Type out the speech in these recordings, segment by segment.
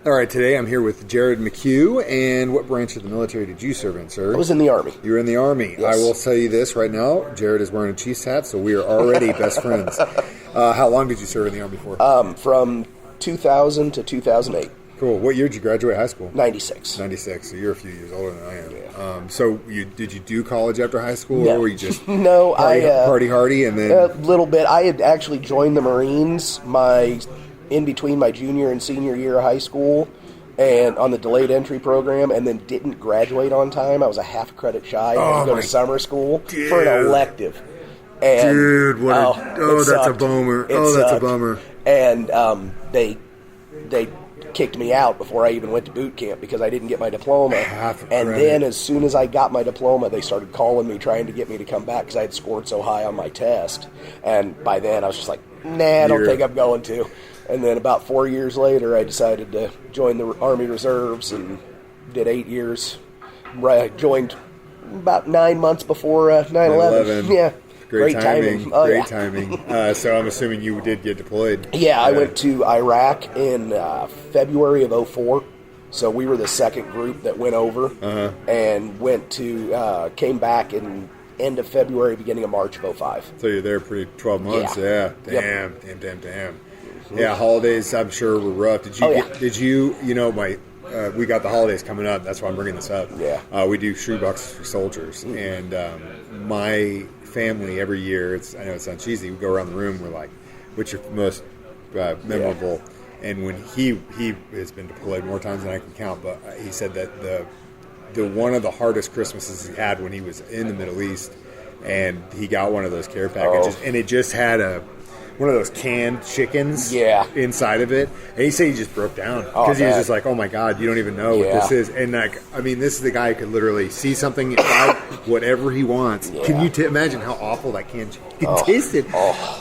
All right, today I'm here with Jared McHugh. And what branch of the military did you serve in, sir? I was in the Army. You were in the Army. Yes. I will tell you this right now. Jared is wearing a Chiefs hat, so we are already best friends. How long did you serve in the Army for? From 2000 to 2008. Cool. What year did you graduate high school? 96. 96. So you're a few years older than I am. Yeah. So did you do college after high school, No. or were you just no? party hardy and then a little bit. I had actually joined the Marines in between my junior and senior year of high school, and on the delayed entry program, and then didn't graduate on time. I was a half credit shy. I had to go to summer school for an elective. And, dude, that's a bummer. That's a bummer. And they kicked me out before I even went to boot camp because I didn't get my diploma. And then as soon as I got my diploma, they started calling me trying to get me to come back because I had scored so high on my test. And by then I was just like, nah, I don't think I'm going to. And then about 4 years later, I decided to join the Army Reserves and did 8 years. I joined about 9 months before 9/11. Yeah. Great timing. Great timing. So I'm assuming you did get deployed. Yeah, I went to Iraq in February of 2004. So we were the second group that went over and came back in end of February, beginning of March of 2005. So you're there pretty 12 months. Yeah. Damn. Mm-hmm. Yeah, holidays I'm sure were rough. Did you we got the holidays coming up. That's why I'm bringing this up. Yeah. We do shoe boxes for soldiers. And my family every year, I know it sounds cheesy, we go around the room, we're like, what's your most memorable? And when he has been deployed more times than I can count, but he said that the one of the hardest Christmases he had when he was in the Middle East, and he got one of those care packages, and it just had one of those canned chickens inside of it. And he said he just broke down because he was just like, oh my God, you don't even know what this is. And this is the guy who could literally see something and buy whatever he wants. Yeah. Can you imagine how awful that can tasted?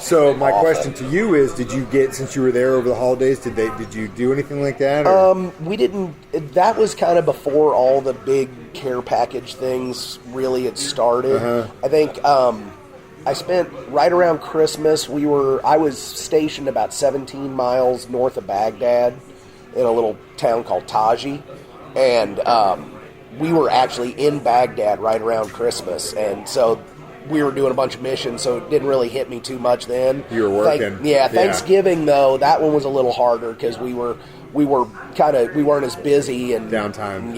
So my question to you is, did you since you were there over the holidays, did you do anything like that? Or? We didn't. That was kind of before all the big care package things really had started. I think I spent right around Christmas. I was stationed about 17 miles north of Baghdad in a little town called Taji, and we were actually in Baghdad right around Christmas, and so we were doing a bunch of missions, so it didn't really hit me too much then. You were working. Thanksgiving though, that one was a little harder because we weren't as busy and downtime.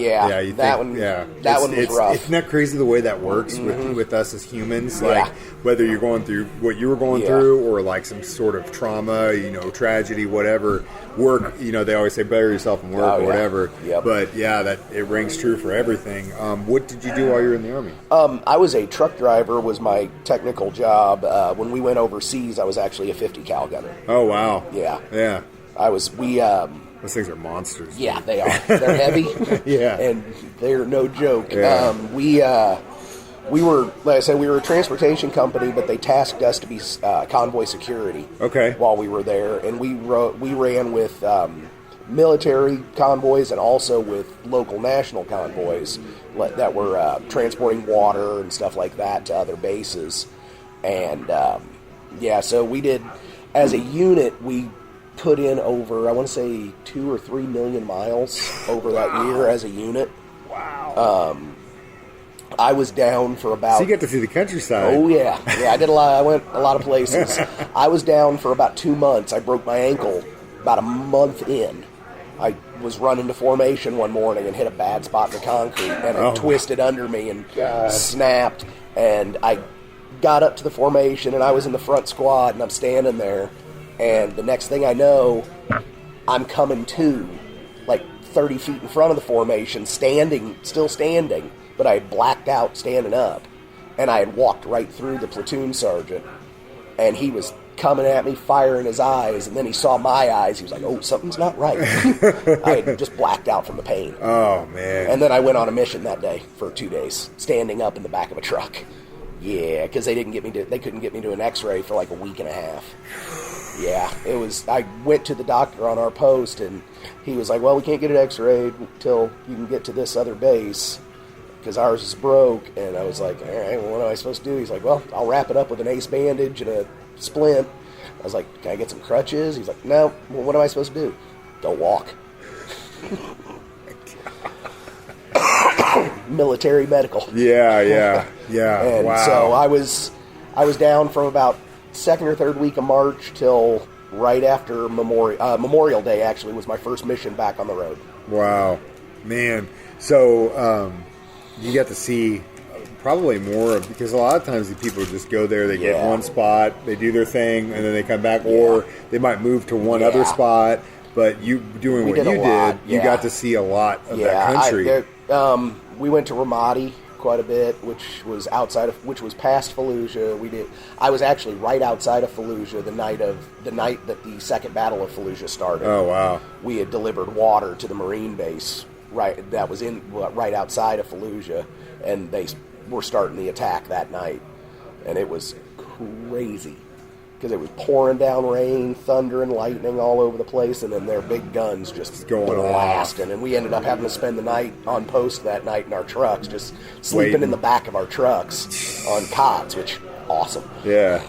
That one was rough. It's not crazy the way that works with us as humans. Like whether you're going through what you were going through or like some sort of trauma, tragedy, whatever. Work, they always say bury yourself in work or whatever. Yep. But that it rings true for everything. What did you do while you were in the Army? I was a truck driver. Was my technical job. When we went overseas, I was actually a 50 cal gunner. Oh wow. Yeah. Those things are monsters. Yeah, they are. They're heavy. And they're no joke. Yeah. We were, like I said, we were a transportation company, but they tasked us to be convoy security. Okay. While we were there, and we ran with military convoys and also with local national convoys that were transporting water and stuff like that to other bases. And so we did, as a unit, we put in over, I want to say 2 or 3 million miles over that year as a unit. Wow. I was down for about... So you got to see the countryside. Oh, yeah. Yeah, I did a lot. I went a lot of places. I was down for about 2 months. I broke my ankle about a month in. I was running to formation one morning and hit a bad spot in the concrete, and it twisted under me and snapped. And I got up to the formation, and I was in the front squad, and I'm standing there. And the next thing I know, I'm coming to, like 30 feet in front of the formation, still standing, but I had blacked out standing up. And I had walked right through the platoon sergeant, and he was coming at me, firing his eyes, and then he saw my eyes. He was like, oh, something's not right. I had just blacked out from the pain. Oh, man. And then I went on a mission that day for 2 days, standing up in the back of a truck. Yeah, because they couldn't get me to an x-ray for like a week and a half. Yeah, it was. I went to the doctor on our post, and he was like, well, we can't get it x-rayed until you can get to this other base, because ours is broke. And I was like, all right, well, what am I supposed to do? He's like, well, I'll wrap it up with an ace bandage and a splint. I was like, can I get some crutches? He's like, no. Well, what am I supposed to do? Don't walk. Military medical. Yeah. And wow. so I was down from about second or third week of March till right after Memorial Day. Actually, was my first mission back on the road. Wow, man. So you got to see probably more of, because a lot of times the people just go there, they get one spot, they do their thing, and then they come back, or they might move to one other spot. But you doing what you did, you got to see a lot of that country. We went to Ramadi quite a bit, which was past Fallujah. I was actually right outside of Fallujah the night that the Second Battle of Fallujah started. Oh wow! We had delivered water to the Marine base right outside of Fallujah, and they were starting the attack that night, and it was crazy because it was pouring down rain, thunder and lightning all over the place, and then their big guns just going blasting. And we ended up having to spend the night on post that night in our trucks, just sleeping in the back of our trucks on cots, which awesome. Yeah.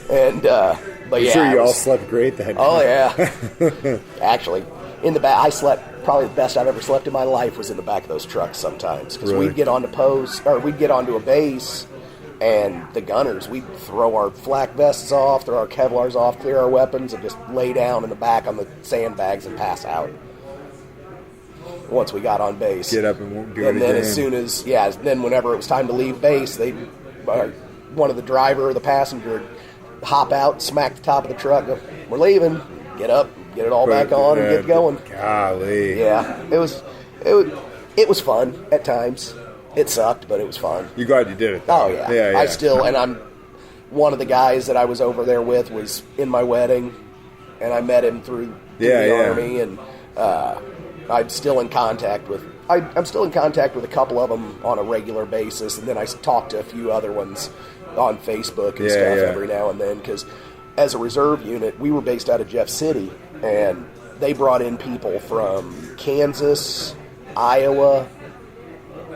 And but I'm sure you all slept great that night. Oh yeah. Actually, in the back, I slept probably the best I've ever slept in my life was in the back of those trucks sometimes, because we'd get onto we'd get onto a base. And the gunners, we'd throw our flak vests off, throw our Kevlars off, clear our weapons, and just lay down in the back on the sandbags and pass out. Once we got on base. Get up and won't do it again. And then then whenever it was time to leave base, one of the driver or the passenger would hop out, smack the top of the truck, go, "We're leaving, get up, get it all back on, and get going." Golly. Yeah, it was fun at times. It sucked, but it was fun. You're glad you did it, though. Oh, yeah. I'm one of the guys that I was over there with was in my wedding, and I met him through the Army, and I'm still in contact with a couple of them on a regular basis, and then I talk to a few other ones on Facebook and stuff every now and then, because as a reserve unit, we were based out of Jeff City, and they brought in people from Kansas, Iowa,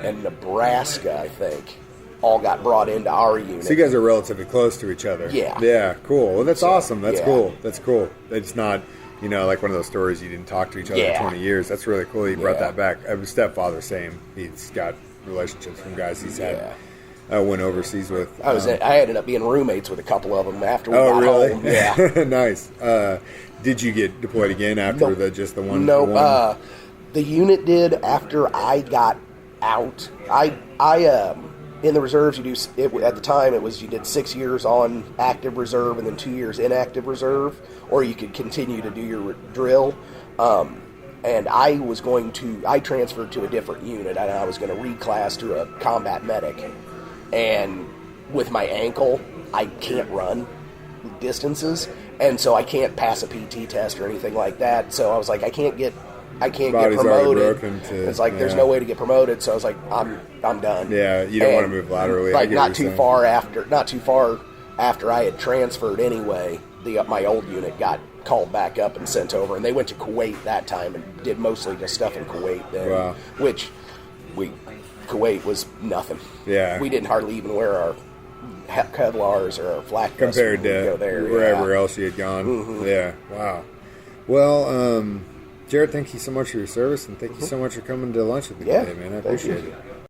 and Nebraska, I think, all got brought into our unit. So you guys are relatively close to each other. Yeah. Yeah, cool. Well, that's awesome. That's cool. That's cool. It's not, like one of those stories you didn't talk to each other for 20 years. That's really cool. You brought that back. My stepfather, same. He's got relationships from guys he's had. Went overseas with. I ended up being roommates with a couple of them after we got home. Yeah. Nice. Did you get deployed again after just the one? No. The unit did after I got out. I in the reserves, you do at the time you did 6 years on active reserve and then 2 years inactive reserve, or you could continue to do your drill. And I transferred to a different unit, and I was going to reclass to a combat medic. And with my ankle, I can't run distances, and so I can't pass a PT test or anything like that. So I was like, I can't get promoted. It's like there's no way to get promoted, so I was like, I'm done. Yeah, you don't want to move laterally. Like not too far after I had transferred anyway, my old unit got called back up and sent over, and they went to Kuwait that time and did mostly just stuff in Kuwait then. Wow. Which Kuwait was nothing. Yeah. We didn't hardly even wear our Kevlars or our flak vests compared to go there, wherever else you had gone. Mm-hmm. Yeah. Wow. Well, Jared, thank you so much for your service, and thank you so much for coming to lunch with me today, man. I appreciate it.